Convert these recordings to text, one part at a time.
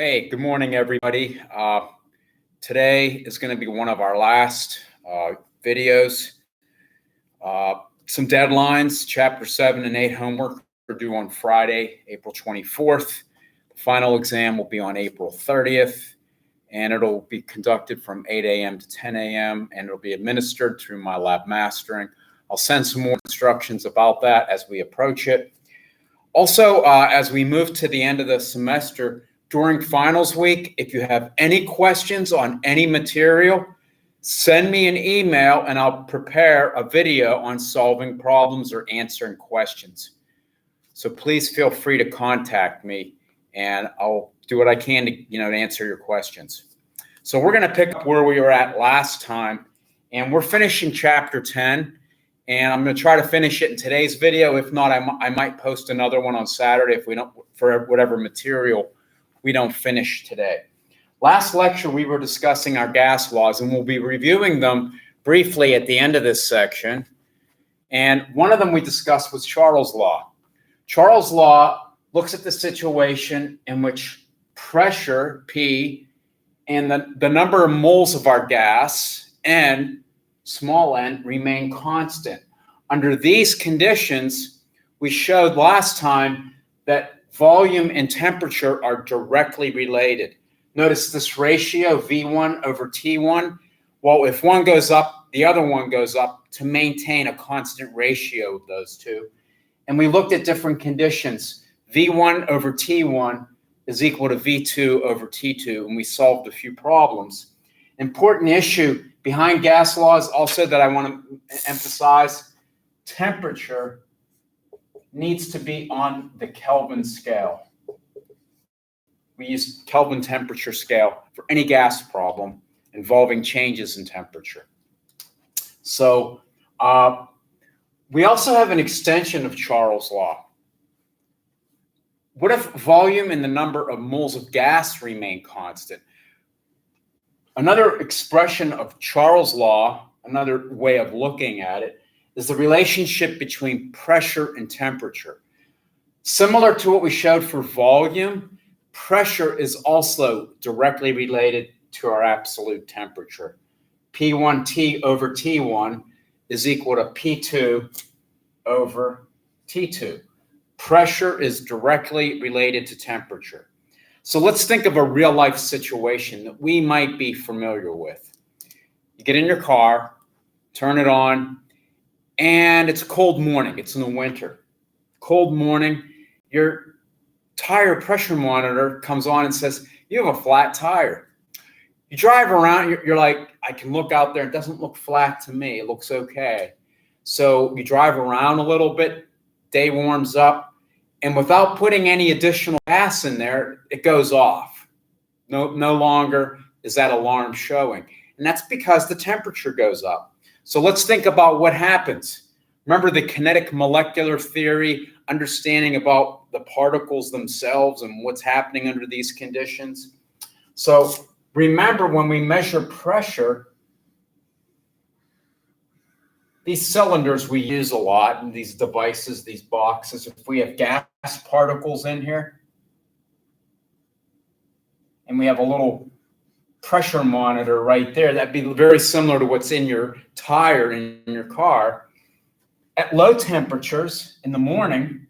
Hey, good morning, everybody. Today is going to be one of our last videos. Some deadlines, Chapter 7 and 8 homework are due on Friday, April 24th. The final exam will be on April 30th, and it'll be conducted from 8 a.m. to 10 a.m., and it'll be administered through MyLab Mastering. I'll send some more instructions about that as we approach it. Also, as we move to the end of the semester, during finals week, if you have any questions on any material, send me an email and I'll prepare a video on solving problems or answering questions. So please feel free to contact me and I'll do what I can to answer your questions. So we're going to pick up where we were at last time, and we're finishing Chapter 10. And I'm going to try to finish it in today's video. If not, I might post another one on Saturday if we don't, for whatever material we don't finish today. Last lecture, we were discussing our gas laws, and we'll be reviewing them briefly at the end of this section. And one of them we discussed was Charles' law. Charles' law looks at the situation in which pressure, P, and the number of moles of our gas, N, small n, remain constant. Under these conditions, we showed last time that volume and temperature are directly related. Notice this ratio, V1 over T1. Well, if one goes up, the other one goes up to maintain a constant ratio of those two. And we looked at different conditions. V1 over T1 is equal to V2 over T2, and we solved a few problems. Important issue behind gas laws also that I want to emphasize, temperature needs to be on the Kelvin scale. We use Kelvin temperature scale for any gas problem involving changes in temperature. So we also have an extension of Charles' law. What if volume and the number of moles of gas remain constant? Another expression of Charles' law, another way of looking at it, is the relationship between pressure and temperature. Similar to what we showed for volume, pressure is also directly related to our absolute temperature. P1T over T1 is equal to P2 over T2. Pressure is directly related to temperature. So let's think of a real life situation that we might be familiar with. You get in your car, turn it on, and it's a cold morning. It's in the winter. Cold morning, your tire pressure monitor comes on and says, you have a flat tire. You drive around, you're like, I can look out there. It doesn't look flat to me. It looks okay. So you drive around a little bit, day warms up, and without putting any additional gas in there, it goes off. No longer is that alarm showing. And that's because the temperature goes up. So let's think about what happens. Remember the kinetic molecular theory, understanding about the particles themselves and what's happening under these conditions. So remember, when we measure pressure, these cylinders we use a lot, and these devices, these boxes, if we have gas particles in here, and we have a little pressure monitor right there, that'd be very similar to what's in your tire in your car. At low temperatures in the morning,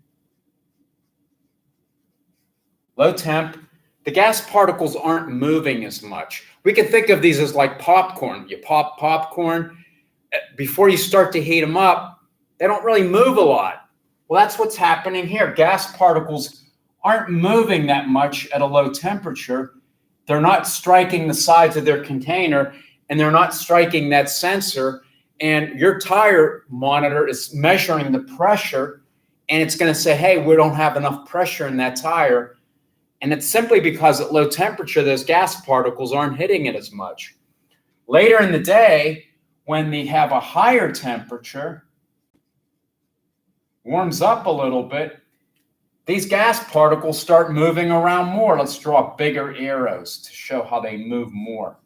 low temp, the gas particles aren't moving as much. We can think of these as like popcorn. You pop popcorn, before you start to heat them up, they don't really move a lot. Well, that's what's happening here. Gas particles aren't moving that much at a low temperature. They're not striking the sides of their container, and they're not striking that sensor. And your tire monitor is measuring the pressure, and it's going to say, hey, we don't have enough pressure in that tire. And it's simply because at low temperature, those gas particles aren't hitting it as much. Later in the day, when we have a higher temperature, warms up a little bit, these gas particles start moving around more. Let's draw bigger arrows to show how they move more.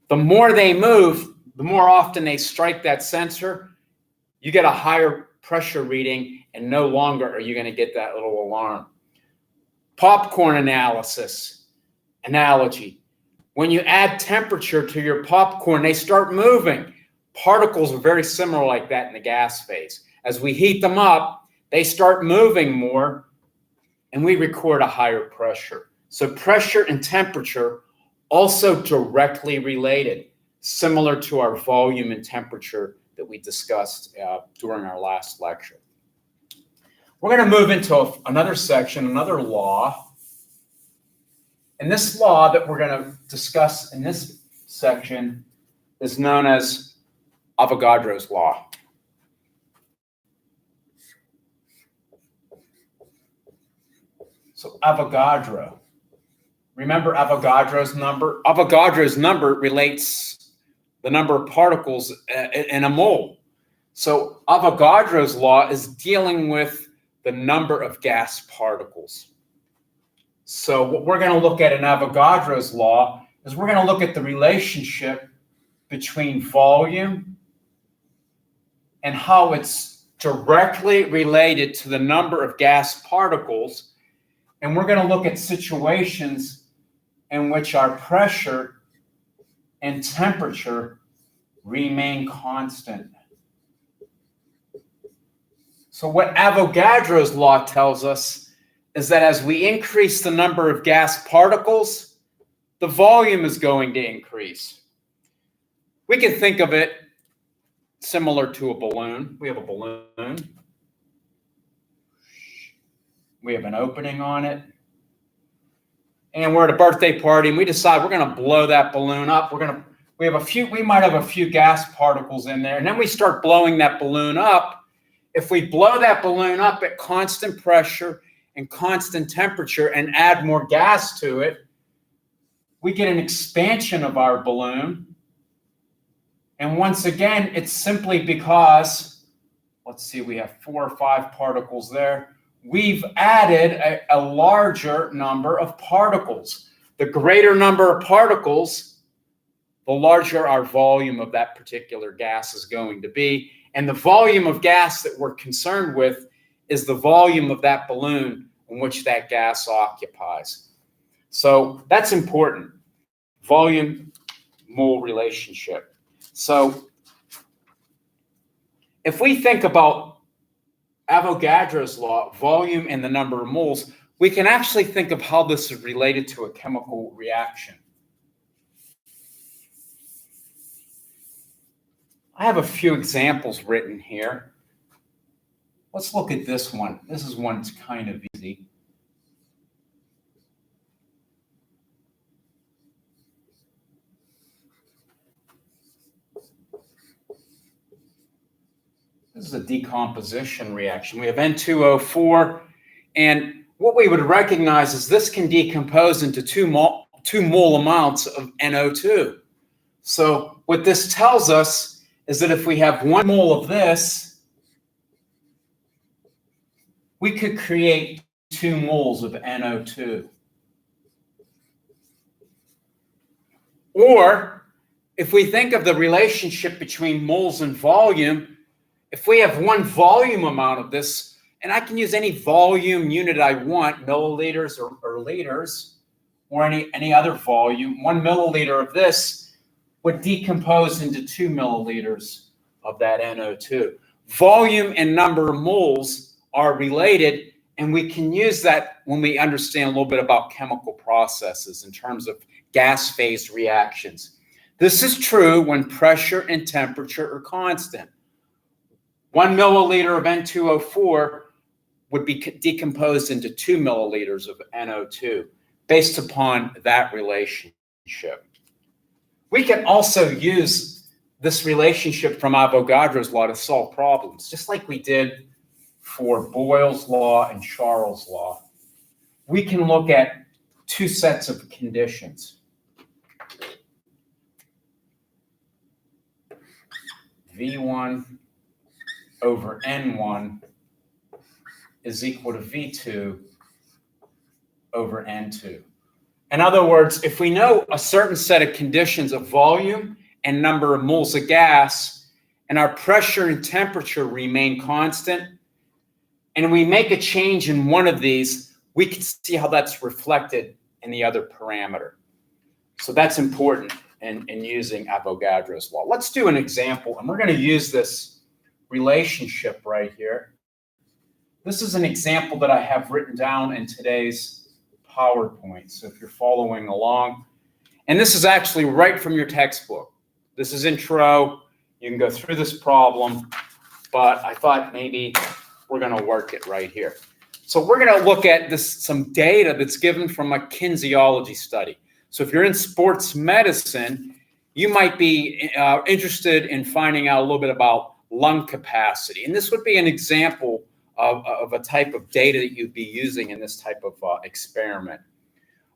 The more they move, the more often they strike that sensor, you get a higher pressure reading, and no longer are you going to get that little alarm. Popcorn analogy. When you add temperature to your popcorn, they start moving. Particles are very similar like that in the gas phase. As we heat them up, they start moving more, and we record a higher pressure. So pressure and temperature also directly related, similar to our volume and temperature that we discussed during our last lecture. We're going to move into another section, another law. And this law that we're going to discuss in this section is known as Avogadro's law. So Avogadro. Remember Avogadro's number? Avogadro's number relates the number of particles in a mole. So Avogadro's law is dealing with the number of gas particles. So what we're going to look at in Avogadro's law is we're going to look at the relationship between volume and how it's directly related to the number of gas particles. And we're going to look at situations in which our pressure and temperature remain constant. So what Avogadro's law tells us is that as we increase the number of gas particles, the volume is going to increase. We can think of it similar to a balloon. We have a balloon. We have an opening on it. And we're at a birthday party and we decide we're going to blow that balloon up. We might have a few gas particles in there, and then we start blowing that balloon up. If we blow that balloon up at constant pressure and constant temperature and add more gas to it, we get an expansion of our balloon. And once again, it's simply because, let's see, we have 4 or 5 particles there. We've added a larger number of particles. The greater number of particles, the larger our volume of that particular gas is going to be. And the volume of gas that we're concerned with is the volume of that balloon in which that gas occupies. So that's important. Volume-mole relationship. So if we think about Avogadro's law, volume and the number of moles, we can actually think of how this is related to a chemical reaction. I have a few examples written here. Let's look at this one. This is one that's kind of easy. This is a decomposition reaction. We have N2O4, and what we would recognize is this can decompose into 2 mole amounts of NO2. So what this tells us is that if we have 1 mole of this, we could create 2 moles of NO2. Or if we think of the relationship between moles and volume, if we have 1 volume amount of this, and I can use any volume unit I want, milliliters or liters, or any other volume, 1 milliliter of this would decompose into 2 milliliters of that NO2. Volume and number of moles are related, and we can use that when we understand a little bit about chemical processes in terms of gas phase reactions. This is true when pressure and temperature are constant. 1 milliliter of N2O4 would be decomposed into 2 milliliters of NO2 based upon that relationship. We can also use this relationship from Avogadro's law to solve problems, just like we did for Boyle's law and Charles' law. We can look at 2 sets of conditions. V1 over N1 is equal to V2 over N2. In other words, if we know a certain set of conditions of volume and number of moles of gas, and our pressure and temperature remain constant, and we make a change in one of these, we can see how that's reflected in the other parameter. So that's important in using Avogadro's law. Let's do an example, and we're going to use this relationship right here. This is an example that I have written down in today's PowerPoint. So if you're following along, and this is actually right from your textbook. This is intro. You can go through this problem, but I thought maybe we're going to work it right here. So we're going to look at some data that's given from a kinesiology study. So if you're in sports medicine, you might be interested in finding out a little bit about lung capacity. And this would be an example of a type of data that you'd be using in this type of experiment.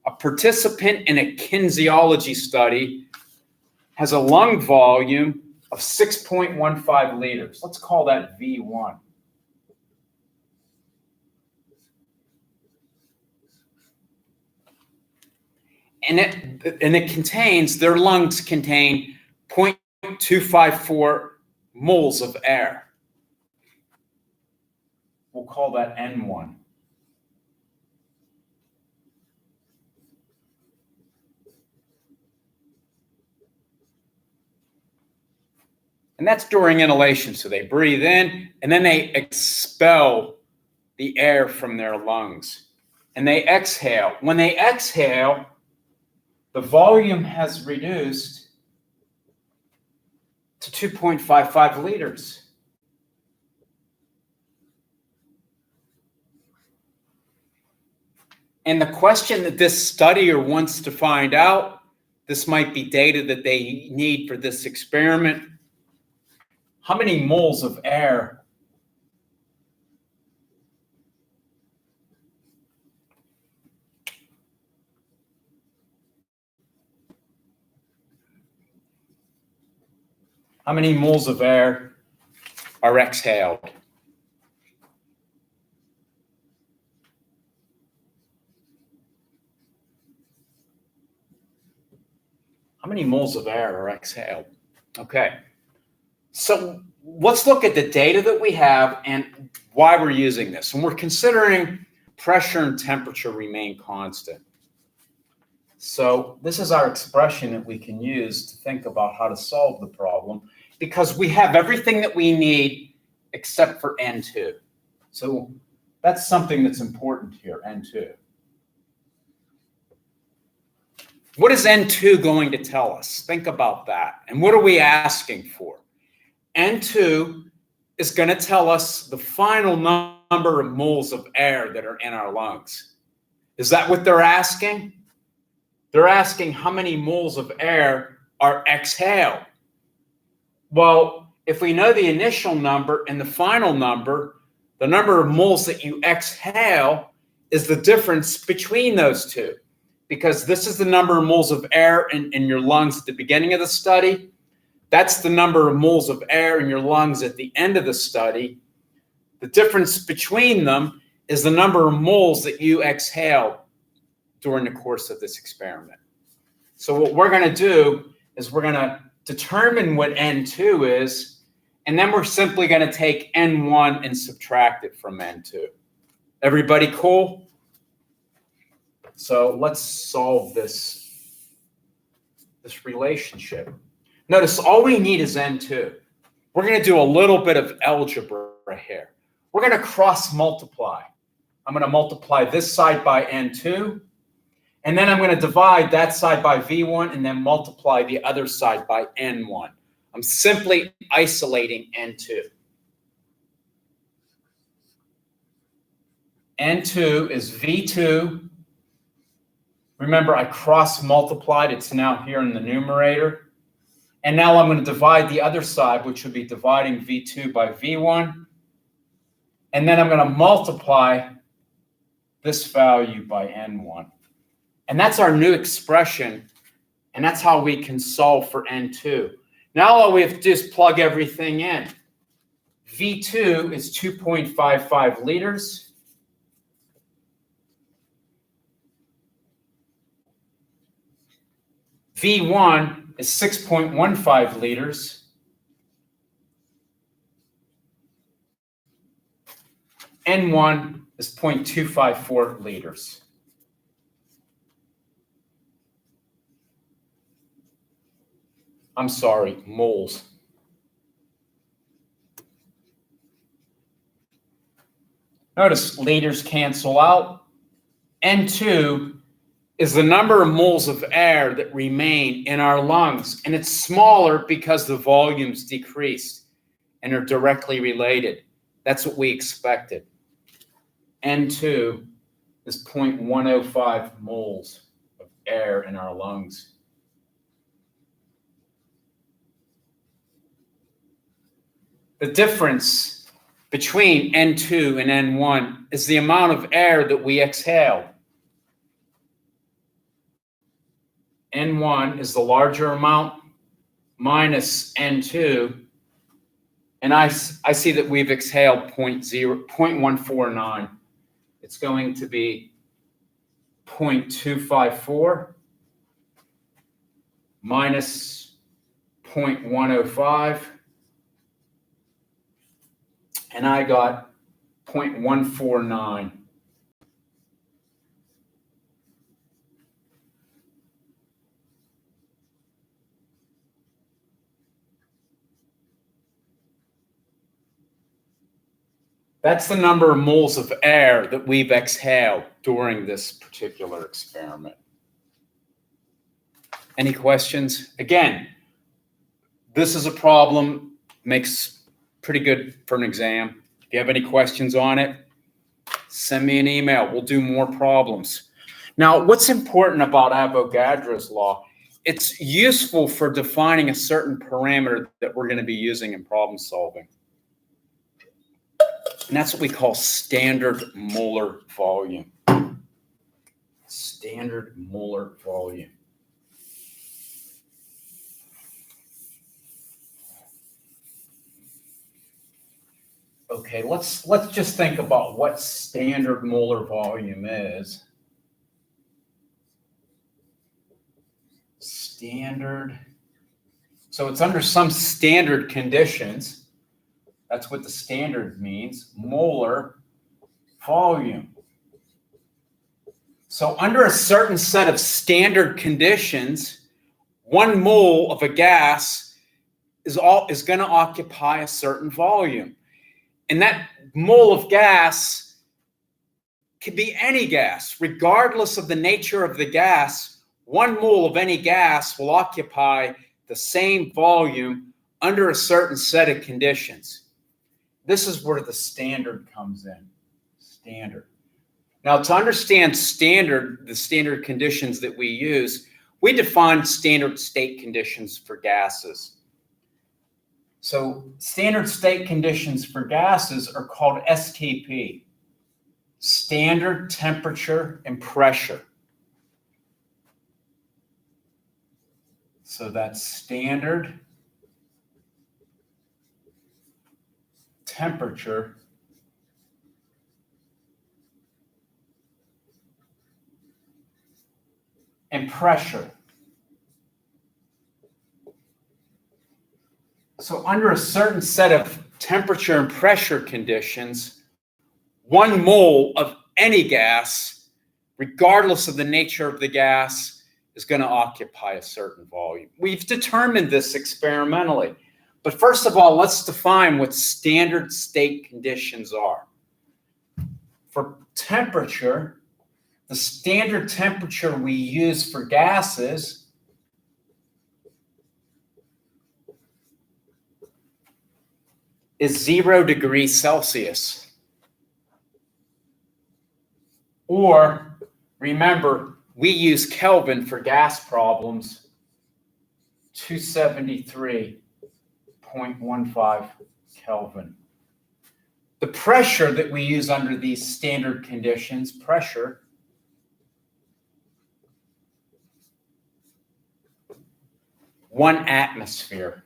A participant in a kinesiology study has a lung volume of 6.15 liters. Let's call that V1. And it contains, their lungs contain 0.254 moles of air. We'll call that N1. And that's during inhalation. So they breathe in and then they expel the air from their lungs. And they exhale. When they exhale, the volume has reduced to 2.55 liters. And the question that this studier wants to find out, this might be data that they need for this experiment. How many moles of air are exhaled? How many moles of air are exhaled? Okay. So let's look at the data that we have and why we're using this. And we're considering pressure and temperature remain constant. So this is our expression that we can use to think about how to solve the problem, because we have everything that we need except for N2. So that's something that's important here, N2. What is N2 going to tell us? Think about that. And what are we asking for? N2 is going to tell us the final number of moles of air that are in our lungs. Is that what they're asking? They're asking how many moles of air are exhaled. Well, if we know the initial number and the final number, the number of moles that you exhale is the difference between those two. Because this is the number of moles of air in your lungs at the beginning of the study. That's the number of moles of air in your lungs at the end of the study. The difference between them is the number of moles that you exhale during the course of this experiment. So what we're going to do is we're going to determine what N2 is, and then we're simply going to take N1 and subtract it from N2. Everybody cool? So let's solve this relationship. Notice all we need is N2. We're going to do a little bit of algebra here. We're going to cross multiply. I'm going to multiply this side by N2, and then I'm going to divide that side by V1 and then multiply the other side by N1. I'm simply isolating N2. N2 is V2. Remember, I cross-multiplied. It's now here in the numerator. And now I'm going to divide the other side, which would be dividing V2 by V1. And then I'm going to multiply this value by N1. And that's our new expression. And that's how we can solve for N2. Now all we have to do is plug everything in. V2 is 2.55 liters. V1 is 6.15 liters. N1 is 0.254 liters. I'm sorry, moles. Notice liters cancel out. N2 is the number of moles of air that remain in our lungs, and it's smaller because the volume's decreased and are directly related. That's what we expected. N2 is 0.105 moles of air in our lungs. The difference between N2 and N1 is the amount of air that we exhale. N1 is the larger amount minus N2, and I see that we've exhaled 0.149. It's going to be 0.254 minus 0.105, and I got 0.149. That's the number of moles of air that we've exhaled during this particular experiment. Any questions? Again, this is a problem, makes pretty good for an exam. If you have any questions on it, send me an email. We'll do more problems. Now, what's important about Avogadro's law? It's useful for defining a certain parameter that we're going to be using in problem solving. And that's what we call standard molar volume. Standard molar volume. Okay, let's just think about what standard molar volume is. Standard. So it's under some standard conditions. That's what the standard means, molar volume. So under a certain set of standard conditions, 1 mole of a gas is going to occupy a certain volume. And that mole of gas can be any gas. Regardless of the nature of the gas, 1 mole of any gas will occupy the same volume under a certain set of conditions. This is where the standard comes in. Standard. Now, to understand the standard conditions that we use, we define standard state conditions for gases. So standard state conditions for gases are called STP, standard temperature and pressure. So that's standard temperature and pressure. So under a certain set of temperature and pressure conditions, 1 mole of any gas, regardless of the nature of the gas, is going to occupy a certain volume. We've determined this experimentally. But first of all, let's define what standard state conditions are. For temperature, the standard temperature we use for gases is 0 degrees Celsius. Or, remember, we use Kelvin for gas problems, 273.15 Kelvin. The pressure that we use under these standard conditions, pressure, one atmosphere.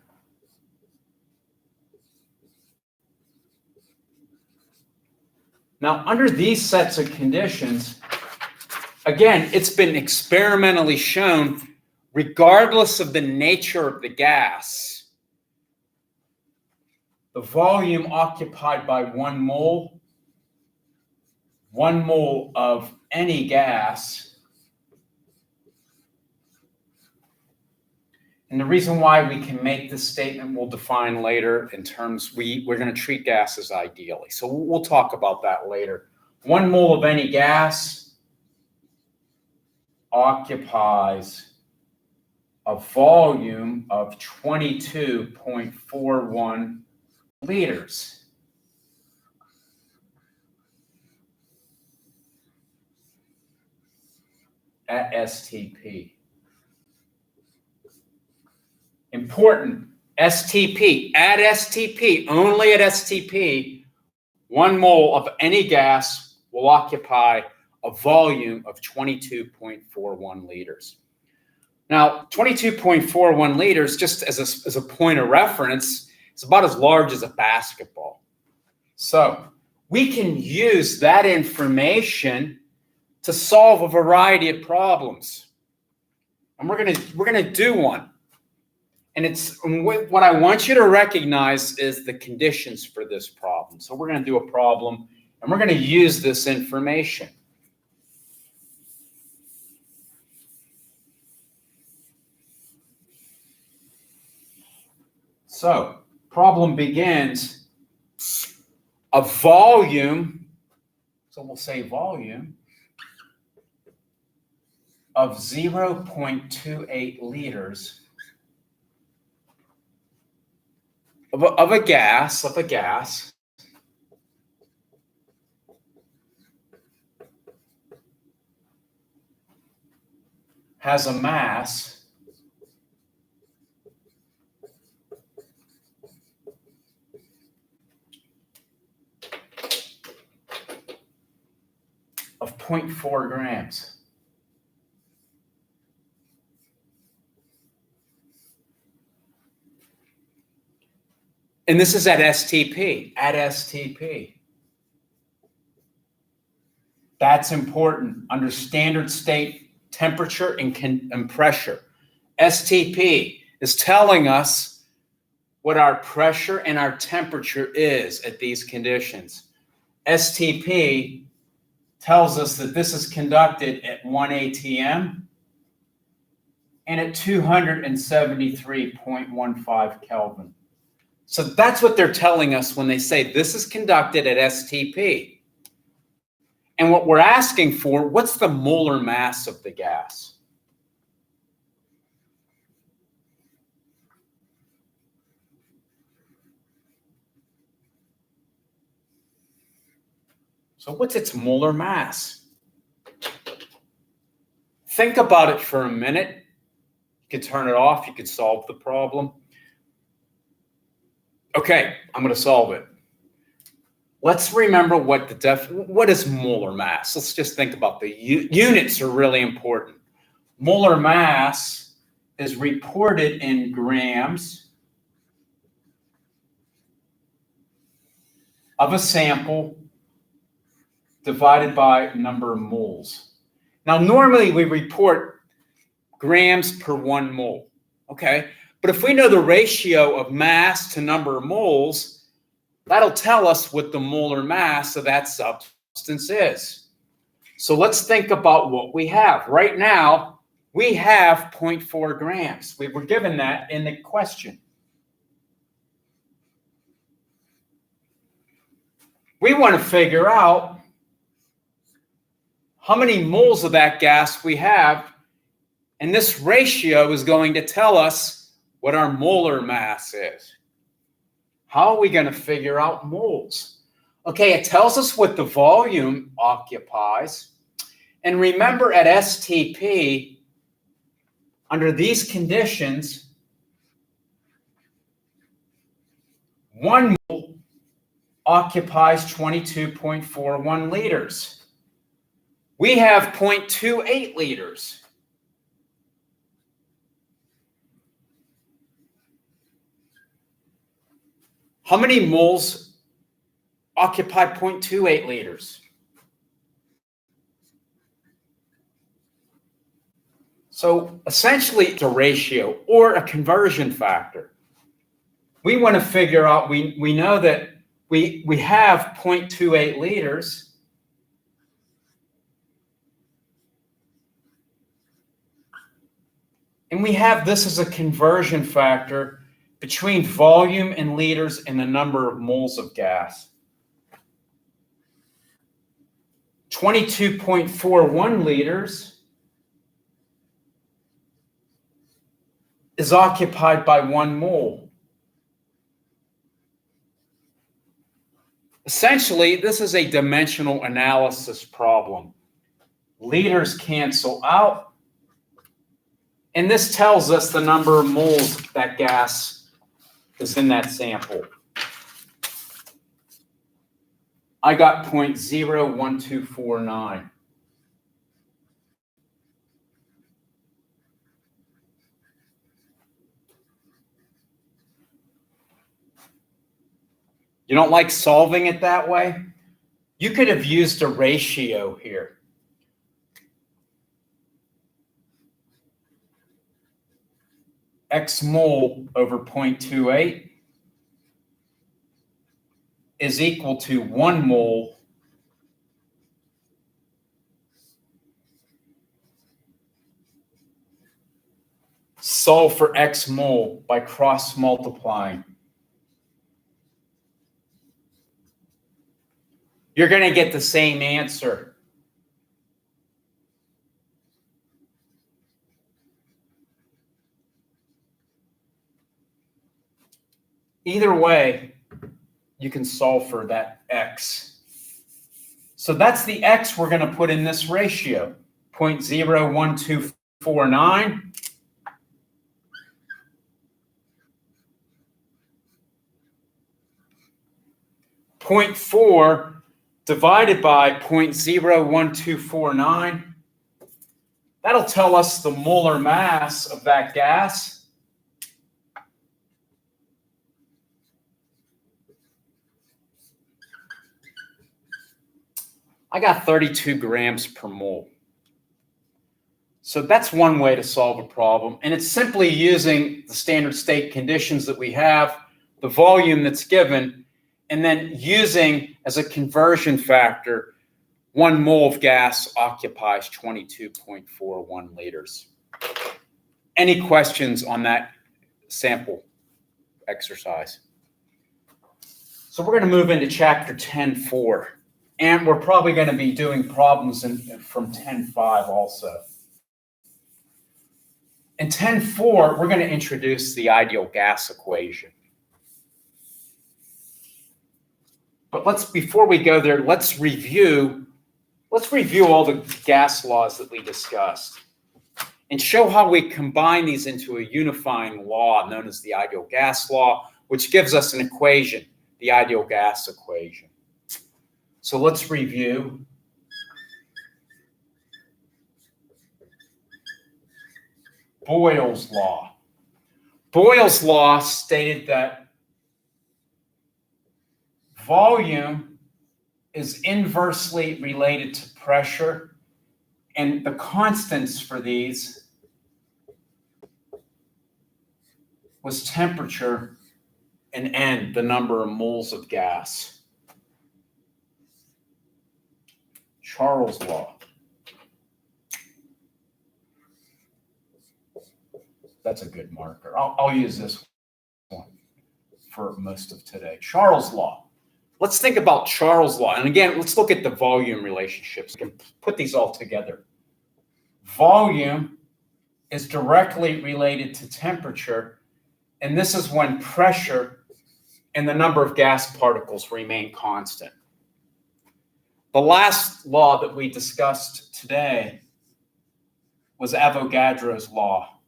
Now, under these sets of conditions, again, it's been experimentally shown, regardless of the nature of the gas, the volume occupied by 1 mole 1 mole of any gas. And the reason why we can make this statement we'll define later in terms we're going to treat gases ideally. So we'll talk about that later. 1 mole of any gas occupies a volume of 22.41 liters. At STP. Important, STP, at STP, only at STP, 1 mole of any gas will occupy a volume of 22.41 liters. Now, 22.41 liters, just as a point of reference, is about as large as a basketball. So we can use that information to solve a variety of problems. And we're gonna do one. And what I want you to recognize is the conditions for this problem. So we're going to do a problem, and we're going to use this information. So problem begins. A volume, so we'll say volume, of 0.28 liters of a gas has a mass of 0.4 grams. And this is at STP, at STP. That's important under standard state temperature and pressure. STP is telling us what our pressure and our temperature is at these conditions. STP tells us that this is conducted at 1 atm and at 273.15 Kelvin. So that's what they're telling us when they say this is conducted at STP. And what we're asking for, what's the molar mass of the gas? So what's its molar mass? Think about it for a minute. You could turn it off. You could solve the problem. Okay, I'm going to solve it. Let's remember what is molar mass. Let's just think about the units are really important. Molar mass is reported in grams of a sample divided by number of moles. Now, normally we report grams per 1 mole, okay? But if we know the ratio of mass to number of moles, that'll tell us what the molar mass of that substance is. So let's think about what we have. Right now, we have 0.4 grams. We were given that in the question. We want to figure out how many moles of that gas we have, and this ratio is going to tell us what our molar mass is. How are we going to figure out moles? Okay, it tells us what the volume occupies. And remember at STP, under these conditions, 1 mole occupies 22.41 liters. We have 0.28 liters. How many moles occupy 0.28 liters? So essentially, it's a ratio or a conversion factor. We want to figure out, we know that we have 0.28 liters. And we have this as a conversion factor between volume in liters and the number of moles of gas. 22.41 liters is occupied by 1 mole. Essentially, this is a dimensional analysis problem. Liters cancel out, and this tells us the number of moles that gas is in that sample. I got 0.01249. You don't like solving it that way? You could have used a ratio here. X mole over 0.28 is equal to 1 mole solve for X mole by cross multiplying. You're going to get the same answer. Either way, you can solve for that X. So that's the X we're going to put in this ratio, 0.01249. 0.4 divided by 0.01249. That'll tell us the molar mass of that gas. I got 32 grams per mole. So that's one way to solve a problem. And it's simply using the standard state conditions that we have, the volume that's given, and then using as a conversion factor, 1 mole of gas occupies 22.41 liters. Any questions on that sample exercise? So we're going to move into chapter 10.4. And we're probably going to be doing problems from 10.5 also. In 10.4, we're going to introduce the ideal gas equation. But before we go there, let's review all the gas laws that we discussed and show how we combine these into a unifying law known as the ideal gas law, which gives us an equation, the ideal gas equation. So let's review. Boyle's law. Boyle's law stated that volume is inversely related to pressure, and the constants for these was temperature and N, the number of moles of gas. Charles' law. That's a good marker. I'll use this one for most of today. Charles' law. Let's think about Charles' law. And again, let's look at the volume relationships. We can put these all together. Volume is directly related to temperature, and this is when pressure and the number of gas particles remain constant. The last law that we discussed today was Avogadro's law.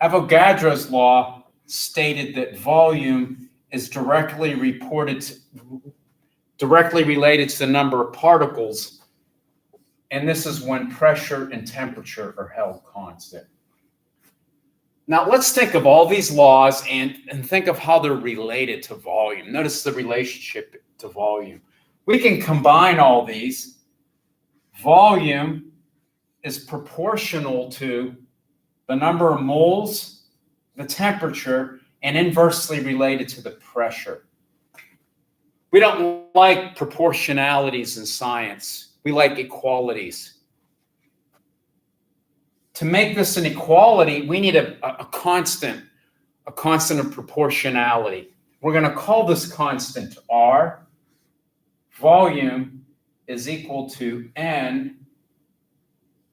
Avogadro's law stated that volume is directly related to the number of particles, and this is when pressure and temperature are held constant. Now, let's think of all these laws and think of how they're related to volume. Notice the relationship to volume. We can combine all these. Volume is proportional to the number of moles, the temperature, and inversely related to the pressure. We don't like proportionalities in science. We like equalities. To make this an equality, we need a constant of proportionality. We're going to call this constant R. Volume is equal to N.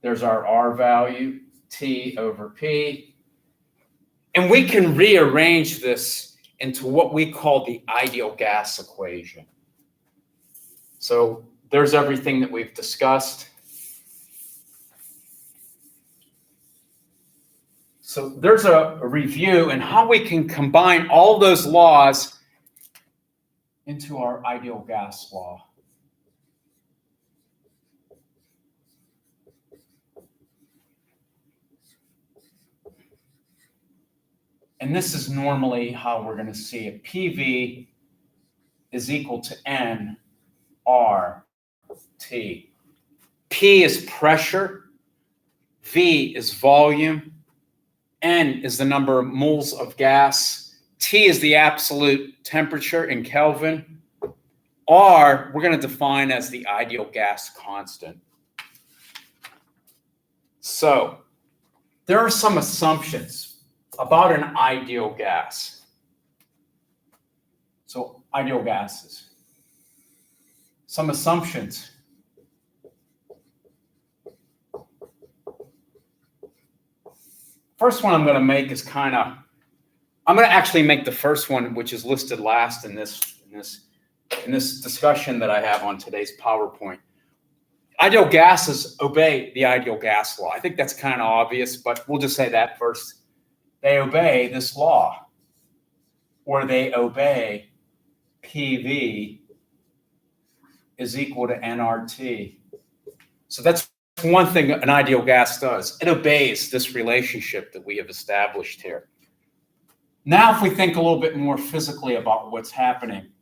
There's our R value, T over P. And we can rearrange this into what we call the ideal gas equation. So there's everything that we've discussed. So there's a review and how we can combine all those laws into our ideal gas law. And this is normally how we're going to see it. PV is equal to N R T. P is pressure, V is volume, N is the number of moles of gas, T is the absolute temperature in Kelvin, R we're going to define as the ideal gas constant. So there are some assumptions about an ideal gas. So ideal gases. Some assumptions. First one I'm going to make is I'm going to actually make the first one, which is listed last in this discussion that I have on today's PowerPoint. Ideal gases obey the ideal gas law. I think that's kind of obvious, but we'll just say that first. They obey this law, or they obey PV is equal to nRT. So that's one thing an ideal gas does. It obeys this relationship that we have established here. Now, if we think a little bit more physically about what's happening,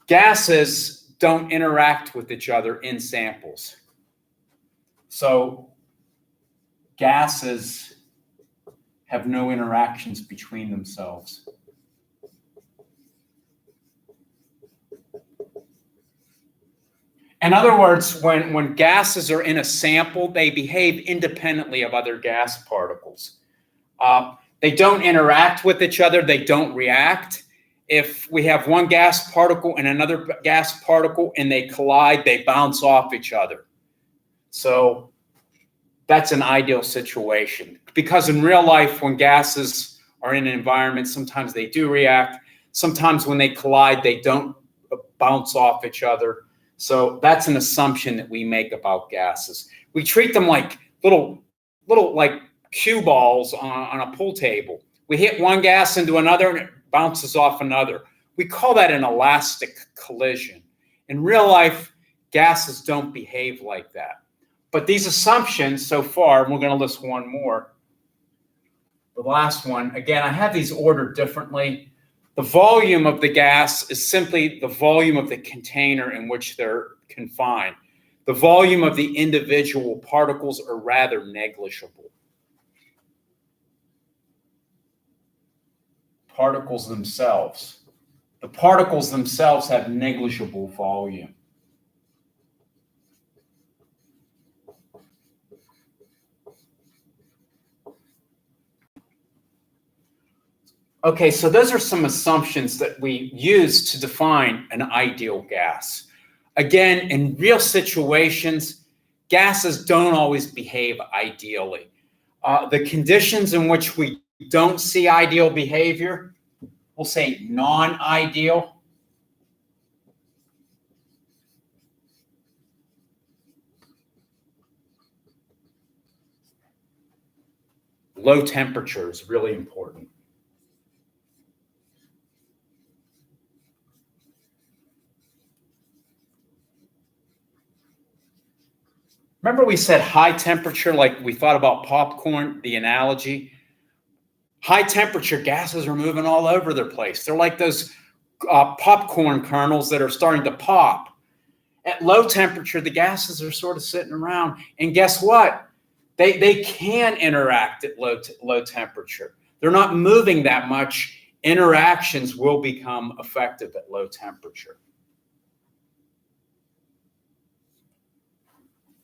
gases don't interact with each other in samples. So gases have no interactions between themselves. In other words, when gases are in a sample, they behave independently of other gas particles. They don't interact with each other. They don't react. If we have one gas particle and another gas particle and they collide, they bounce off each other. So that's an ideal situation. Because in real life, when gases are in an environment, sometimes they do react. Sometimes when they collide, they don't bounce off each other. So that's an assumption that we make about gases. We treat them like little like cue balls on a pool table. We hit one gas into another and it bounces off another. We call that an elastic collision. In real life, gases don't behave like that. But these assumptions so far, and we're going to list one more. The last one, again, I have these ordered differently. The volume of the gas is simply the volume of the container in which they're confined. The volume of the individual particles are rather negligible. Particles themselves. The particles themselves have negligible volume. Okay, so those are some assumptions that we use to define an ideal gas. Again, in real situations, gases don't always behave ideally. The conditions in which we don't see ideal behavior, we'll say non-ideal. Low temperature is really important. Remember we said high temperature, like we thought about popcorn, the analogy? High temperature gases are moving all over their place. They're like those popcorn kernels that are starting to pop. At low temperature, the gases are sort of sitting around. And guess what? They can interact at low temperature. They're not moving that much. Interactions will become effective at low temperature.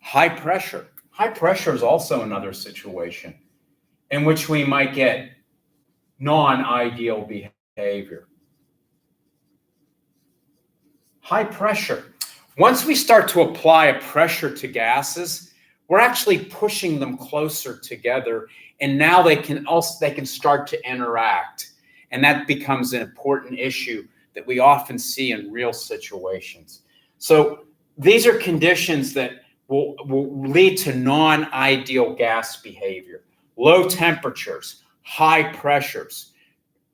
High pressure. High pressure is also another situation in which we might get non-ideal behavior. High pressure. Once we start to apply a pressure to gases, we're actually pushing them closer together, and now they can start to interact, and that becomes an important issue that we often see in real situations. So these are conditions that will lead to non-ideal gas behavior. Low temperatures, high pressures.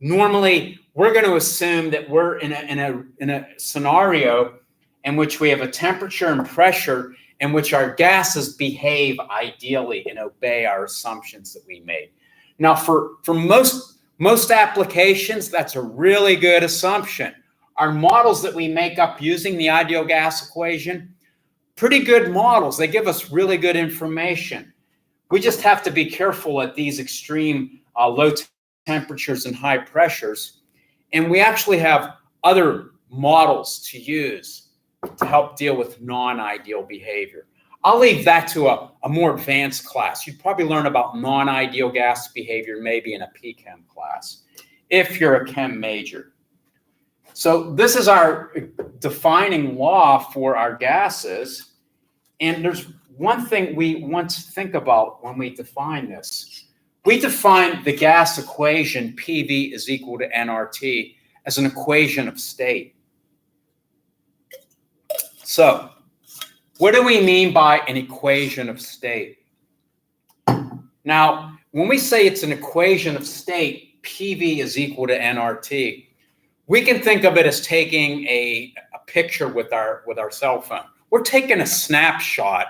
Normally, we're going to assume that we're in a scenario in which we have a temperature and pressure in which our gases behave ideally and obey our assumptions that we made. Now, for most applications, that's a really good assumption. Our models that we make up using the ideal gas equation, pretty good models. They give us really good information. We just have to be careful at these extreme low temperatures and high pressures. And we actually have other models to use to help deal with non-ideal behavior. I'll leave that to a more advanced class. You'd probably learn about non-ideal gas behavior maybe in a PChem class, if you're a chem major. So this is our defining law for our gases. And there's one thing we want to think about when we define this. We define the gas equation, PV is equal to nRT, as an equation of state. So, what do we mean by an equation of state? Now, when we say it's an equation of state, PV is equal to nRT, we can think of it as taking a picture with our cell phone. We're taking a snapshot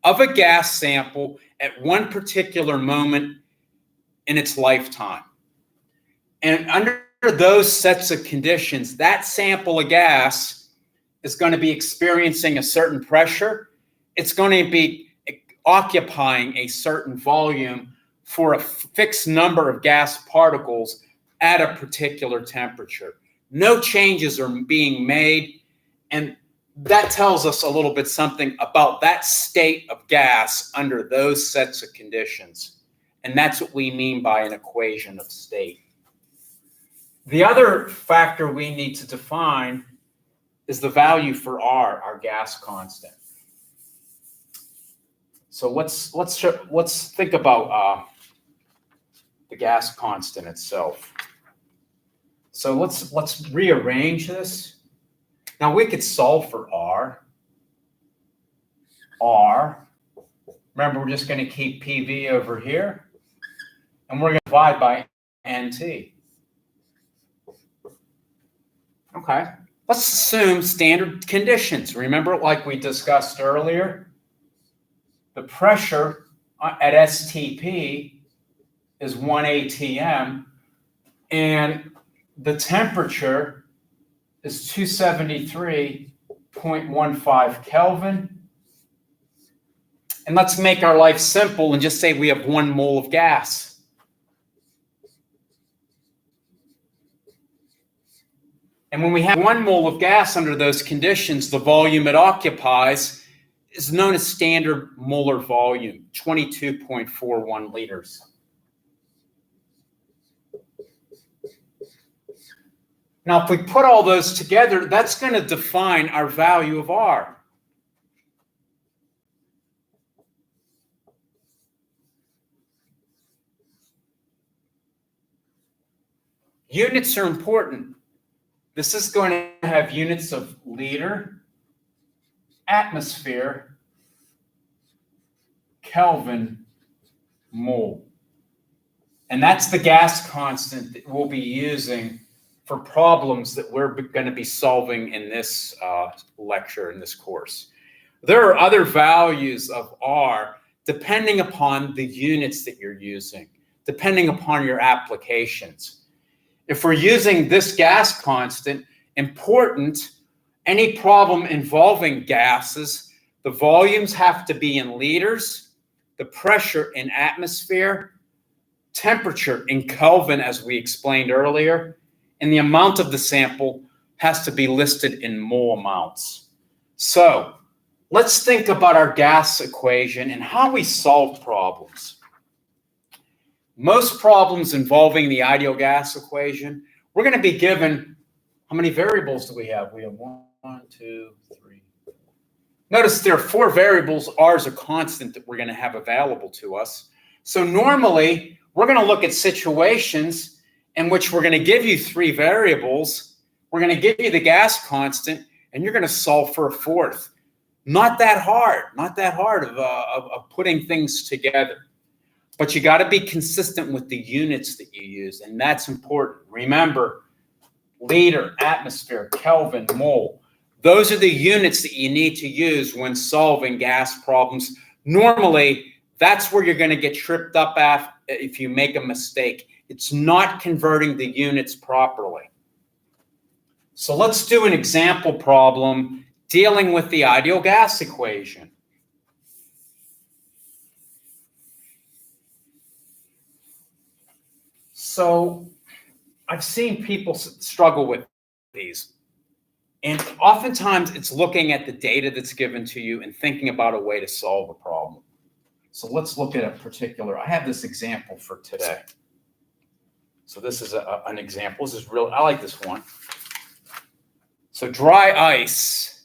of a gas sample at one particular moment in its lifetime. And under those sets of conditions, that sample of gas is going to be experiencing a certain pressure. It's going to be occupying a certain volume for a fixed number of gas particles at a particular temperature. No changes are being made, and that tells us a little bit something about that state of gas under those sets of conditions. And that's what we mean by an equation of state. The other factor we need to define is the value for R, our gas constant. So let's think about the gas constant itself. So let's rearrange this. Now we could solve for R. Remember, we're just going to keep PV over here, and we're going to divide by NT. Okay. Let's assume standard conditions. Remember, like we discussed earlier, the pressure at STP is 1 atm, and the temperature is 273.15 Kelvin. And let's make our life simple and just say we have 1 mole of gas. And when we have 1 mole of gas under those conditions, the volume it occupies is known as standard molar volume, 22.41 liters. Now, if we put all those together, that's going to define our value of R. Units are important. This is going to have units of liter, atmosphere, Kelvin, mole. And that's the gas constant that we'll be using for problems that we're going to be solving in this lecture, in this course. There are other values of R depending upon the units that you're using, depending upon your applications. If we're using this gas constant, important, any problem involving gases, the volumes have to be in liters, the pressure in atmosphere, temperature in Kelvin, as we explained earlier, and the amount of the sample has to be listed in mole amounts. So Let's think about our gas equation and how we solve problems. Most problems involving the ideal gas equation, we're going to be given, how many variables do we have? We have 1, 2, 3. Notice there are 4 variables. R is a constant that we're going to have available to us. So normally, we're going to look at situations in which we're going to give you 3 variables. We're going to give you the gas constant, and you're going to solve for a 4th. Not that hard of putting things together. But you got to be consistent with the units that you use, and that's important. Remember, liter, atmosphere, Kelvin, mole. Those are the units that you need to use when solving gas problems. Normally, that's where you're going to get tripped up if you make a mistake. It's not converting the units properly. So let's do an example problem dealing with the ideal gas equation. So I've seen people struggle with these. And oftentimes it's looking at the data that's given to you and thinking about a way to solve a problem. So let's look at a particular, I have this example for today. So this is an example. This is real, I like this one. So dry ice.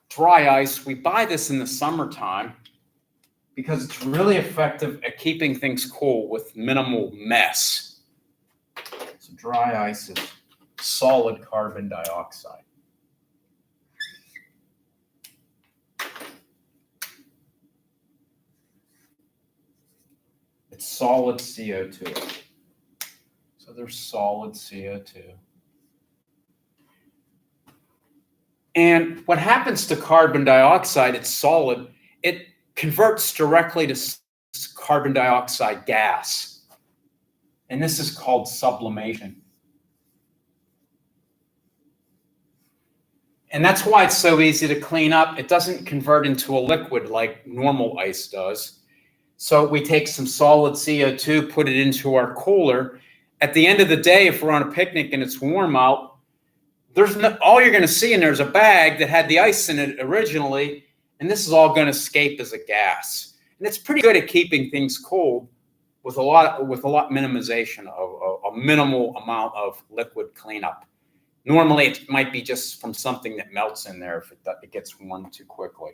Dry ice, we buy this in the summertime because it's really effective at keeping things cool with minimal mess. So dry ice is solid carbon dioxide. It's solid CO2. So there's solid CO2. And what happens to carbon dioxide, it's solid, it converts directly to carbon dioxide gas. And this is called sublimation. And that's why it's so easy to clean up. It doesn't convert into a liquid like normal ice does. So we take some solid CO2, put it into our cooler. At the end of the day, if we're on a picnic and it's warm out, all you're going to see in there is a bag that had the ice in it originally, and this is all going to escape as a gas. And it's pretty good at keeping things cold with a lot minimization of a minimal amount of liquid cleanup. Normally, it might be just from something that melts in there if it gets warm too quickly.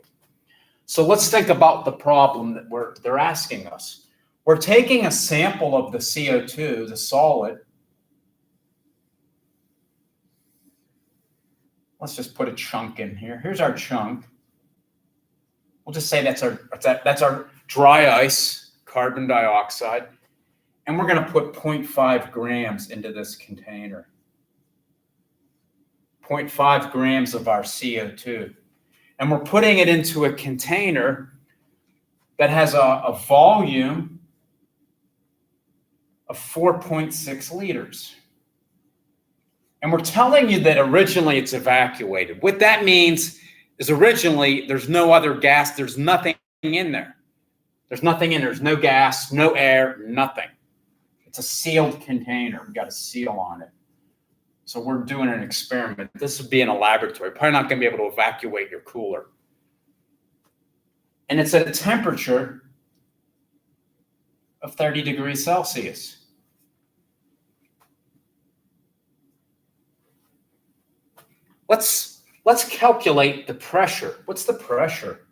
So let's think about the problem that they're asking us. We're taking a sample of the CO2, the solid. Let's just put a chunk in here. Here's our chunk. We'll just say that's our dry ice, carbon dioxide. And we're going to put 0.5 grams into this container. 0.5 grams of our CO2. And we're putting it into a container that has a volume of 4.6 liters. And we're telling you that originally it's evacuated. What that means is originally there's no other gas. There's nothing in there. There's nothing in there. There's no gas, no air, nothing. It's a sealed container. We've got a seal on it. So we're doing an experiment. This would be in a laboratory. Probably not going to be able to evacuate your cooler. And it's at a temperature of 30 degrees Celsius. Let's calculate the pressure. What's the pressure?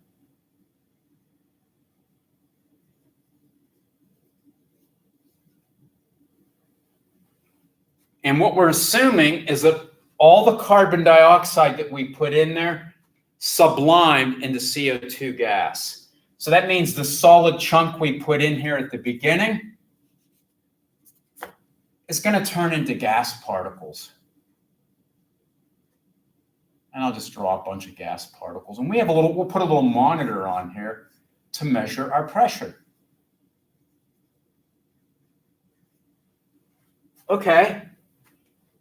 And what we're assuming is that all the carbon dioxide that we put in there sublimed into CO2 gas. So that means the solid chunk we put in here at the beginning is going to turn into gas particles. And I'll just draw a bunch of gas particles. And we'll put a little monitor on here to measure our pressure. Okay.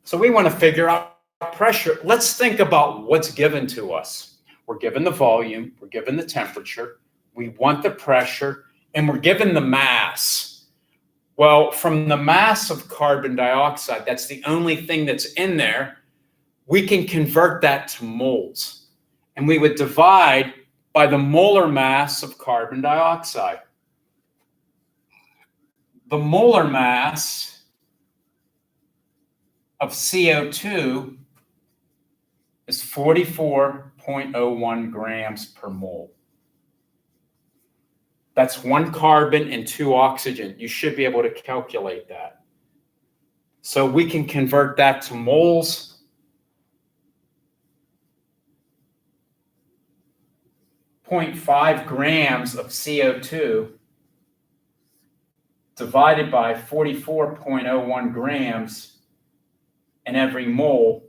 So we want to figure out pressure. Let's think about what's given to us. We're given the volume, we're given the temperature, we want the pressure, and we're given the mass. Well, from the mass of carbon dioxide, that's the only thing that's in there, we can convert that to moles. And we would divide by the molar mass of carbon dioxide. The molar mass of CO2 is 44.01 grams per mole. That's 1 carbon and 2 oxygen. You should be able to calculate that. So we can convert that to moles. .5 grams of CO2 divided by 44.01 grams in every mole,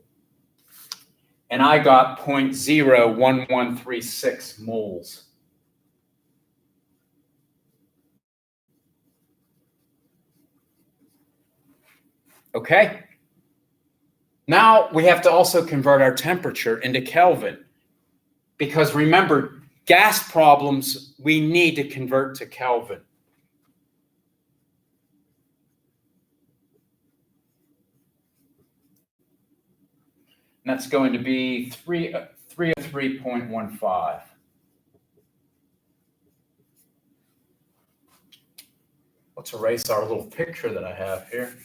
and I got 0.01136 moles. Okay. Now we have to also convert our temperature into Kelvin, because remember, gas problems, we need to convert to Kelvin. And that's going to be 303.15. Let's erase our little picture that I have here.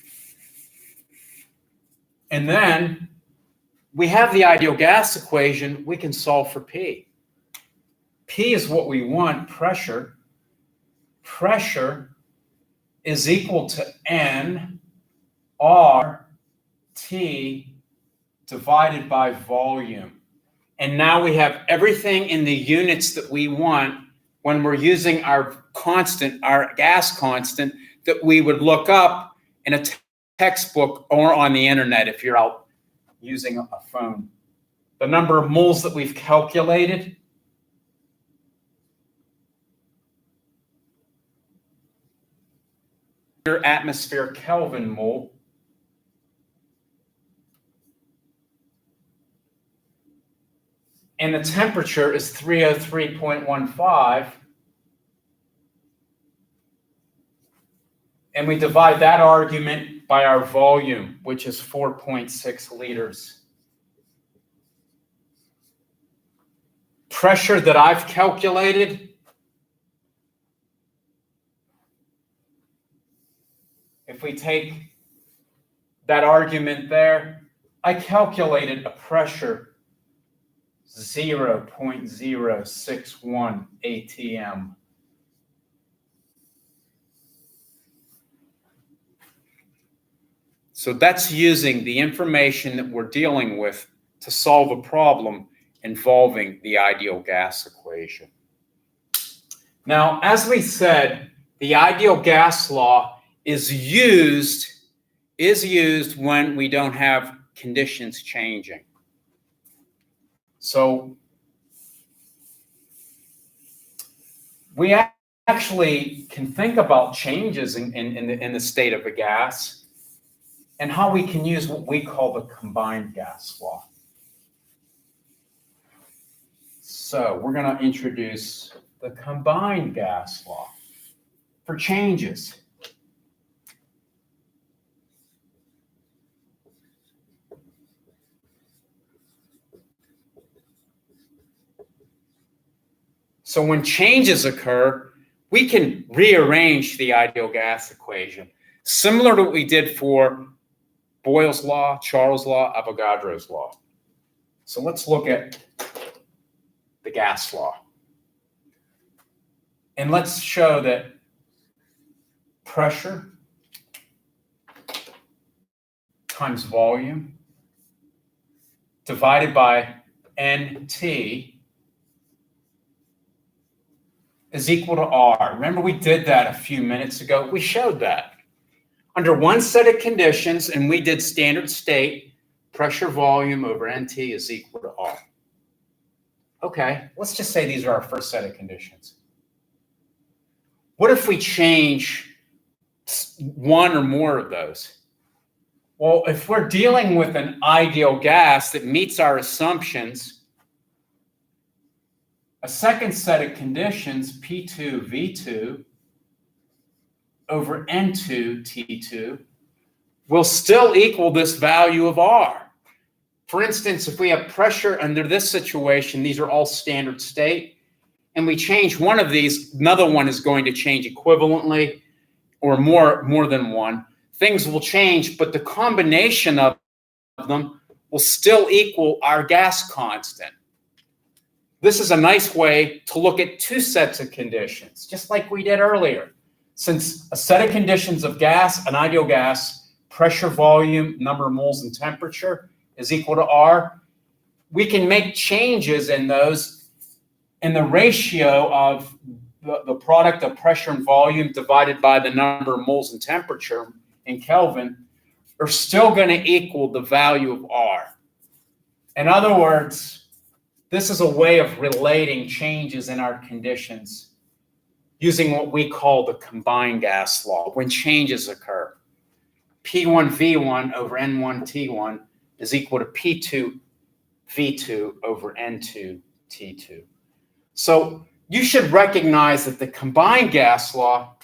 And then we have the ideal gas equation. We can solve for P. P is what we want, pressure. Pressure is equal to N R T divided by volume. And now we have everything in the units that we want when we're using our constant, our gas constant, that we would look up in a textbook or on the internet if you're out using a phone. The number of moles that we've calculated your atmosphere Kelvin mole. And the temperature is 303.15. And we divide that argument by our volume, which is 4.6 liters. Pressure that I've calculated, if we take that argument there, I calculated a pressure 0.061 atm. So that's using the information that we're dealing with to solve a problem involving the ideal gas equation. Now, as we said, the ideal gas law is used when we don't have conditions changing. So we actually can think about changes in the state of a gas and how we can use what we call the combined gas law. So we're going to introduce the combined gas law for changes. So when changes occur, we can rearrange the ideal gas equation, similar to what we did for Boyle's law, Charles' law, Avogadro's law. So let's look at the gas law. And let's show that pressure times volume divided by NT is equal to R. Remember, we did that a few minutes ago. We showed that. Under one set of conditions, and we did standard state, pressure volume over NT is equal to R. Okay, let's just say these are our first set of conditions. What if we change one or more of those? Well, if we're dealing with an ideal gas that meets our assumptions, a second set of conditions, P2, V2, over N2 T2 will still equal this value of R. For instance, if we have pressure under this situation, these are all standard state, and we change one of these, another one is going to change equivalently, or more than one. Things will change, but the combination of them will still equal our gas constant. This is a nice way to look at two sets of conditions, just like we did earlier. Since a set of conditions of gas, an ideal gas, pressure, volume, number of moles, and temperature is equal to R, we can make changes in those in the ratio of the product of pressure and volume divided by the number of moles and temperature in Kelvin are still going to equal the value of R. In other words, this is a way of relating changes in our conditions using what we call the combined gas law when changes occur. P1 V1 over N1 T1 is equal to P2 V2 over N2 T2. So you should recognize that the combined gas law,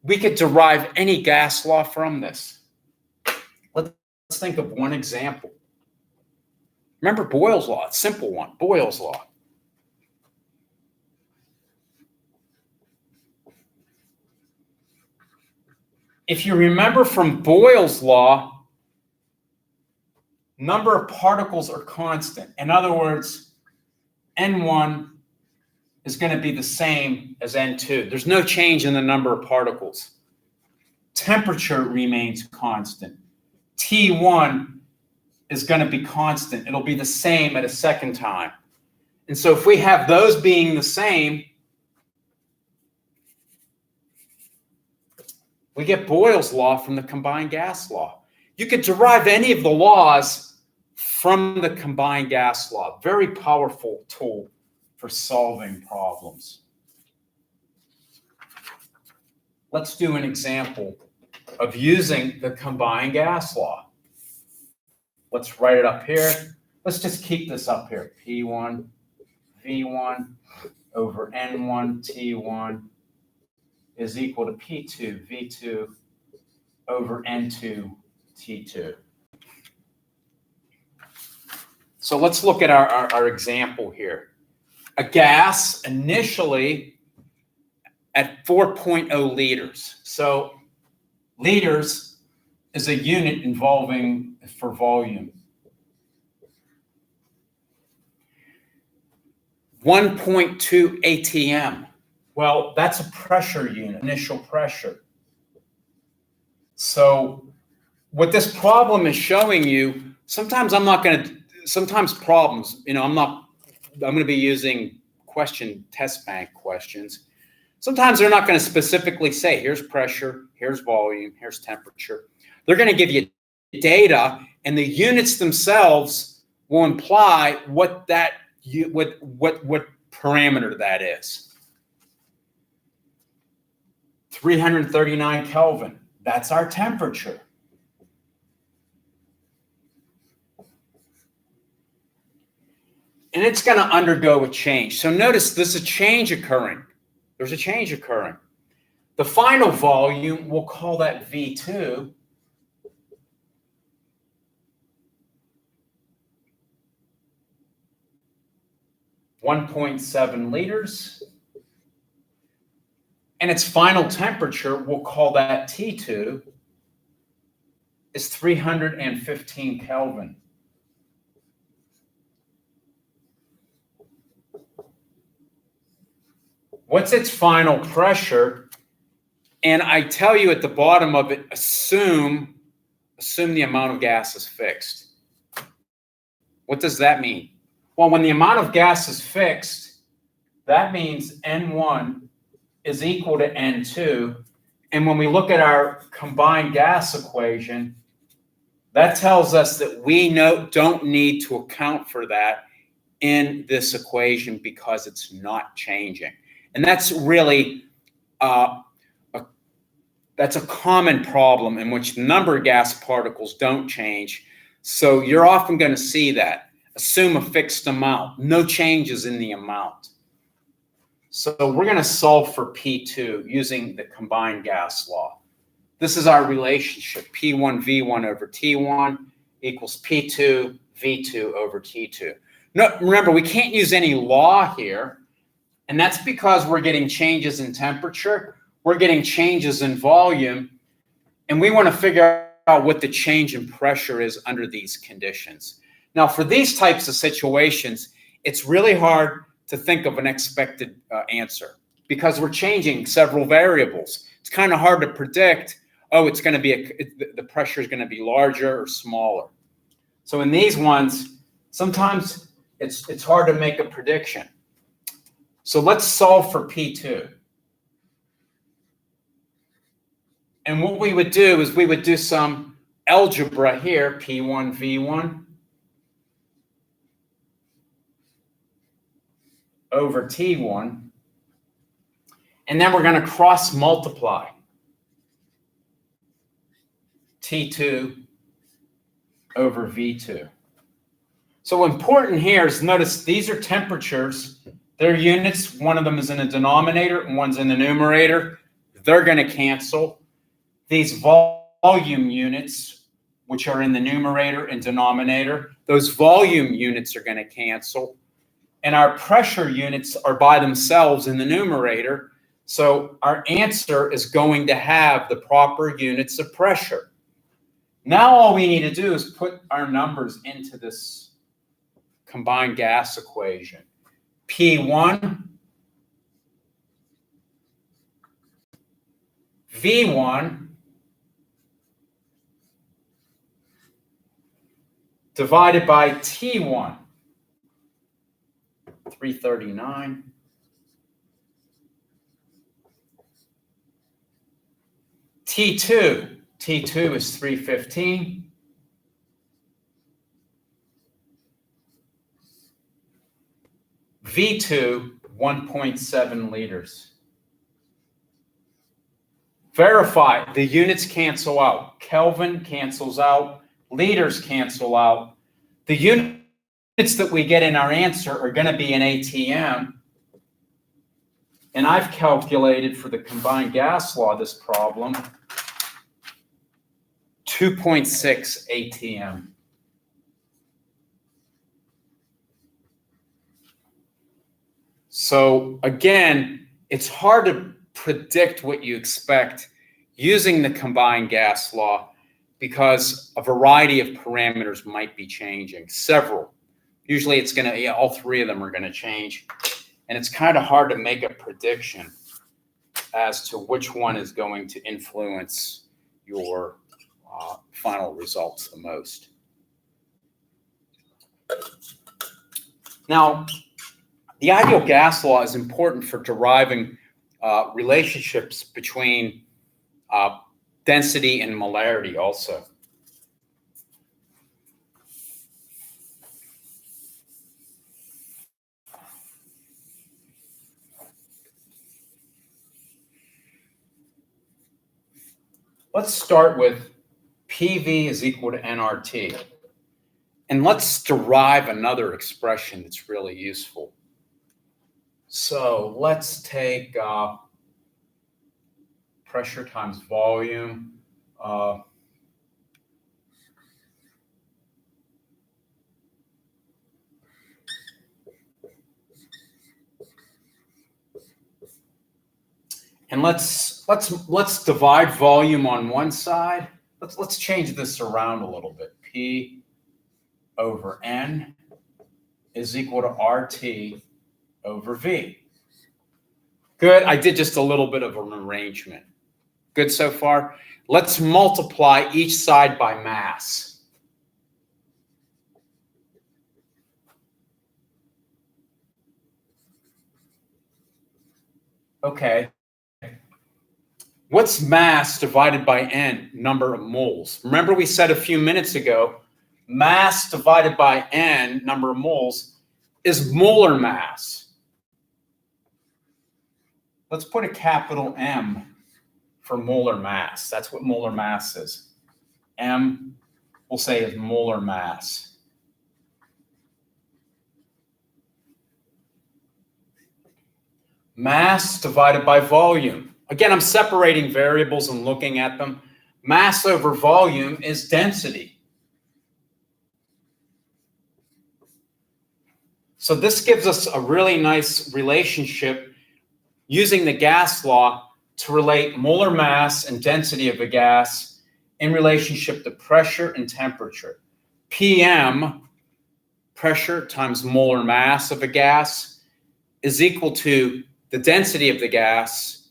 we could derive any gas law from this. Let's think of one example. Remember Boyle's law, it's a simple one, Boyle's law. If you remember from Boyle's law, number of particles are constant. In other words, N1 is going to be the same as N2. There's no change in the number of particles. Temperature remains constant. T1 is going to be constant. It'll be the same at a second time. And so if we have those being the same, we get Boyle's law from the combined gas law. You could derive any of the laws from the combined gas law. Very powerful tool for solving problems. Let's do an example of using the combined gas law. Let's write it up here. Let's just keep this up here. P1 V1 over N1 T1 is equal to P2 V2 over N2 T2. So let's look at our example here. A gas initially at 4.0 liters. So liters is a unit involving for volume. 1.2 atm. Well, that's a pressure unit, initial pressure. So what this problem is showing you, sometimes problems, I'm going to be using test bank questions. Sometimes they're not going to specifically say, here's pressure, here's volume, here's temperature. They're going to give you data, and the units themselves will imply what parameter that is. 339 Kelvin, that's our temperature. And it's going to undergo a change. So notice there's a change occurring. There's a change occurring. The final volume, we'll call that V2. .7 liters. And its final temperature, we'll call that T2, is 315 Kelvin. What's its final pressure? And I tell you at the bottom of it, assume the amount of gas is fixed. What does that mean? Well, when the amount of gas is fixed, that means N1 is equal to N2. And when we look at our combined gas equation, that tells us that we don't need to account for that in this equation because it's not changing. And that's really that's a common problem in which the number of gas particles don't change. So you're often going to see that. Assume a fixed amount, no changes in the amount. So we're going to solve for P2 using the combined gas law. This is our relationship, P1 V1 over T1 equals P2 V2 over T2. No, remember, we can't use any law here, and that's because we're getting changes in temperature, we're getting changes in volume, and we want to figure out what the change in pressure is under these conditions. Now, for these types of situations, it's really hard to think of an expected answer because we're changing several variables. It's kind of hard to predict, oh, it's going to be the pressure is going to be larger or smaller. So in these ones, sometimes it's hard to make a prediction. So let's solve for P2. And what we would do is we would do some algebra here, P1, V1 over T1. And then we're going to cross multiply T2 over V2. So important here is notice these are temperatures. They're units. One of them is in the denominator and one's in the numerator. They're going to cancel. These volume units, which are in the numerator and denominator, those volume units are going to cancel. And our pressure units are by themselves in the numerator. So our answer is going to have the proper units of pressure. Now all we need to do is put our numbers into this combined gas equation. P1, V1 divided by T1, 339. T2 is 315. V2, 1.7 liters. Verify, the units cancel out. Kelvin cancels out. Liters cancel out. The units that we get in our answer are going to be in ATM. And I've calculated for the combined gas law, this problem, 2.6 ATM. So again, it's hard to predict what you expect using the combined gas law because a variety of parameters might be changing, several. Usually it's going to, all three of them are going to change. And it's kind of hard to make a prediction as to which one is going to influence your final results the most. Now, the ideal gas law is important for deriving relationships between density and molarity also. Let's start with PV is equal to nRT. And let's derive another expression that's really useful. So let's take pressure times volume. And let's divide volume on one side. Let's change this around a little bit. P over N is equal to RT over V. Good. I did just a little bit of an arrangement. Good so far. Let's multiply each side by mass. Okay. What's mass divided by N? Number of moles. Remember we said a few minutes ago, mass divided by N, number of moles, is molar mass. Let's put a capital M for molar mass. That's what molar mass is. M, we'll say, is molar mass. Mass divided by volume. Again, I'm separating variables and looking at them. Mass over volume is density. So this gives us a really nice relationship using the gas law to relate molar mass and density of a gas in relationship to pressure and temperature. PM, pressure times molar mass of a gas, is equal to the density of the gas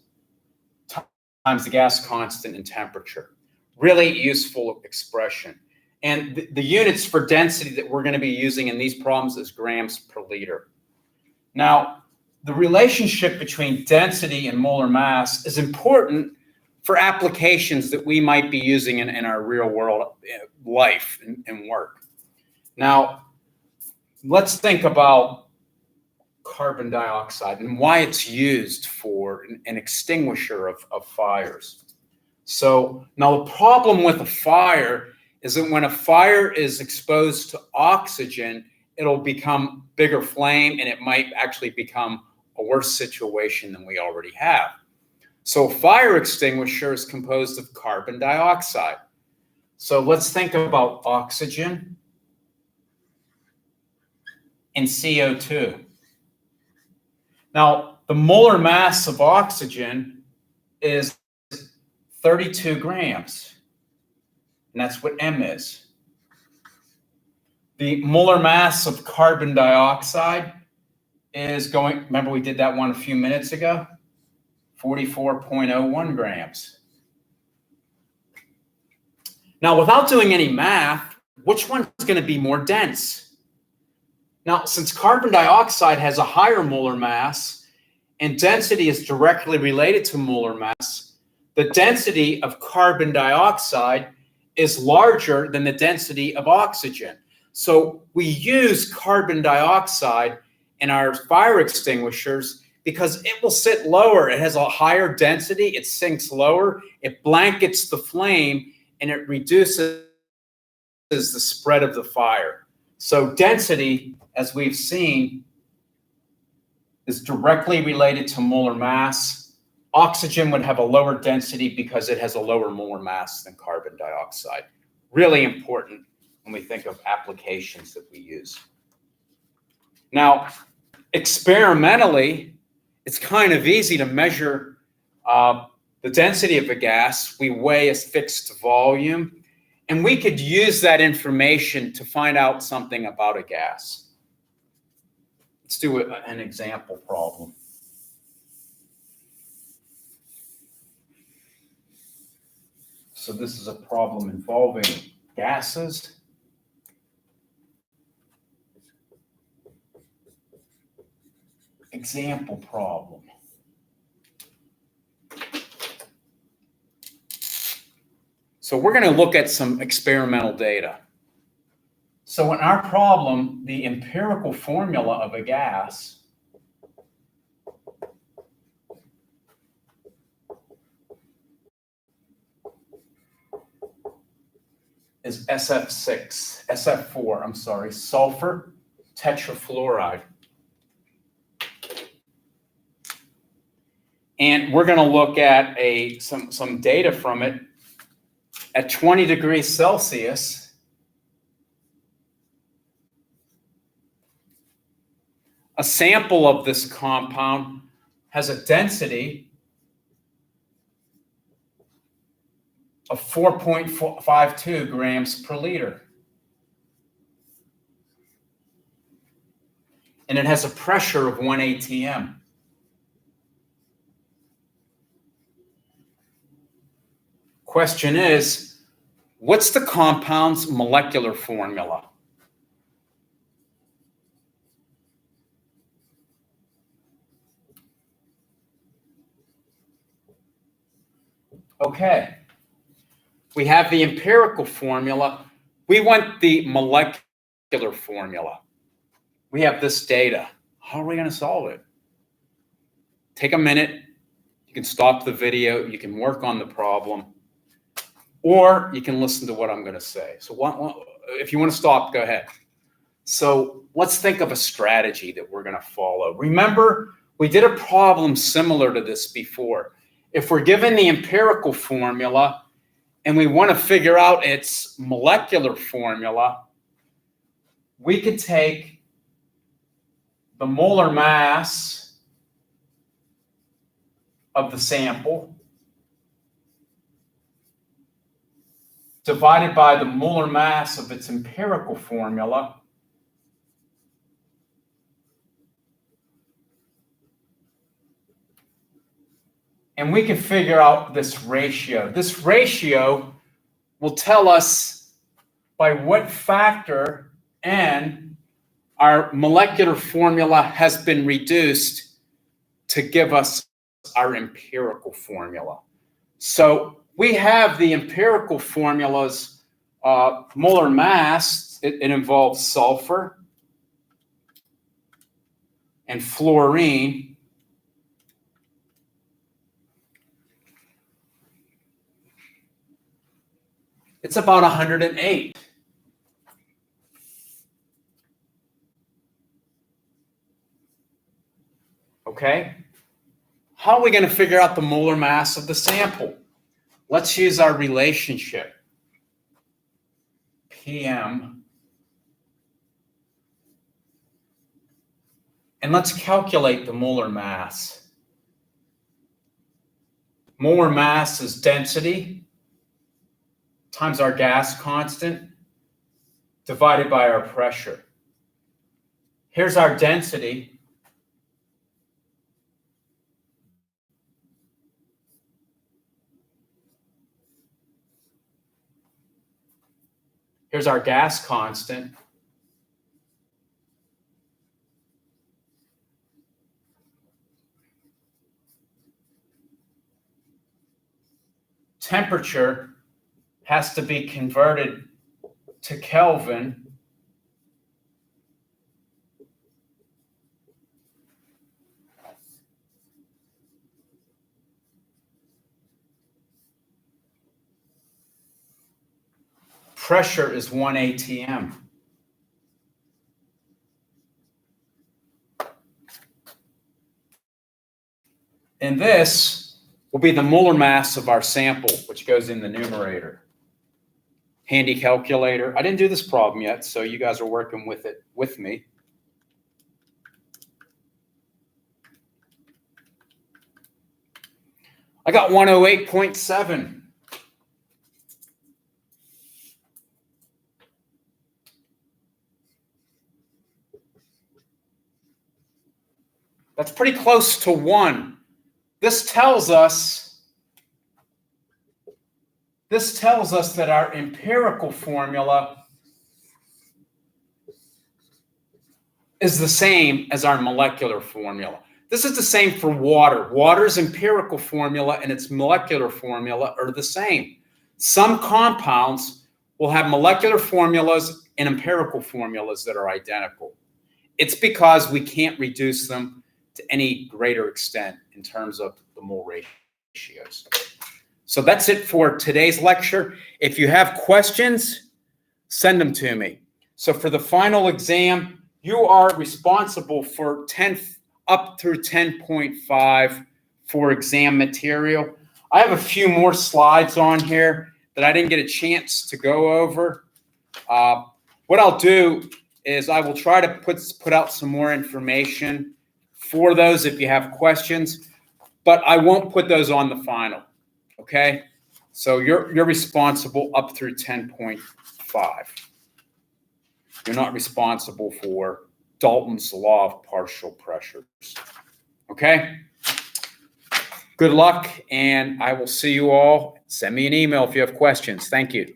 times the gas constant and temperature. Really useful expression. And the units for density that we're going to be using in these problems is grams per liter. Now, the relationship between density and molar mass is important for applications that we might be using in our real world life and work. Now, let's think about carbon dioxide and why it's used for an extinguisher of fires. So now the problem with a fire is that when a fire is exposed to oxygen, it'll become bigger flame and it might actually become a worse situation than we already have. So a fire extinguisher is composed of carbon dioxide. So let's think about oxygen and CO2. Now, the molar mass of oxygen is 32 grams, and that's what M is. The molar mass of carbon dioxide is going, remember we did that one a few minutes ago, 44.01 grams. Now, without doing any math, which one's going to be more dense? Now, since carbon dioxide has a higher molar mass and density is directly related to molar mass, the density of carbon dioxide is larger than the density of oxygen. So we use carbon dioxide in our fire extinguishers because it will sit lower. It has a higher density. It sinks lower. It blankets the flame and it reduces the spread of the fire. So density, as we've seen, is directly related to molar mass. Oxygen would have a lower density because it has a lower molar mass than carbon dioxide. Really important when we think of applications that we use. Now, experimentally, it's kind of easy to measure the density of a gas. We weigh a fixed volume, and we could use that information to find out something about a gas. Let's do an example problem. So this is a problem involving gases. Example problem. So we're going to look at some experimental data. So in our problem, the empirical formula of a gas is SF4, sulfur tetrafluoride. And we're going to look at some data from it at 20 degrees Celsius. A sample of this compound has a density of 4.52 grams per liter. And it has a pressure of 1 atm. Question is, what's the compound's molecular formula? Okay, we have the empirical formula. We want the molecular formula. We have this data. How are we going to solve it? Take a minute. You can stop the video. You can work on the problem. Or you can listen to what I'm going to say. So if you want to stop, go ahead. So let's think of a strategy that we're going to follow. Remember, We did a problem similar to this before. If we're given the empirical formula and we want to figure out its molecular formula, we could take the molar mass of the sample divided by the molar mass of its empirical formula, and we can figure out this ratio. This ratio will tell us by what factor N our molecular formula has been reduced to give us our empirical formula. So we have the empirical formulas, molar mass, it involves sulfur and fluorine. It's about 108. Okay? How are we going to figure out the molar mass of the sample? Let's use our relationship. PM. And let's calculate the molar mass. Molar mass is density times our gas constant divided by our pressure. Here's our density. Here's our gas constant. Temperature has to be converted to Kelvin. Pressure is 1 atm. And this will be the molar mass of our sample, which goes in the numerator. Handy calculator. I didn't do this problem yet, so you guys are working with it with me. I got 108.7. That's pretty close to 1. This tells us that our empirical formula is the same as our molecular formula. This is the same for water. Water's empirical formula and its molecular formula are the same. Some compounds will have molecular formulas and empirical formulas that are identical. It's because we can't reduce them to any greater extent in terms of the mole ratios. So that's it for today's lecture. If you have questions, send them to me. So for the final exam, you are responsible for 10 up through 10.5 for exam material. I have a few more slides on here that I didn't get a chance to go over. What I'll do is I will try to put out some more information for those if you have questions, but I won't put those on the final. Okay, so you're responsible up through 10.5. You're not responsible for Dalton's law of partial pressures. Okay, good luck, and I will see you all. Send me an email if you have questions. Thank you.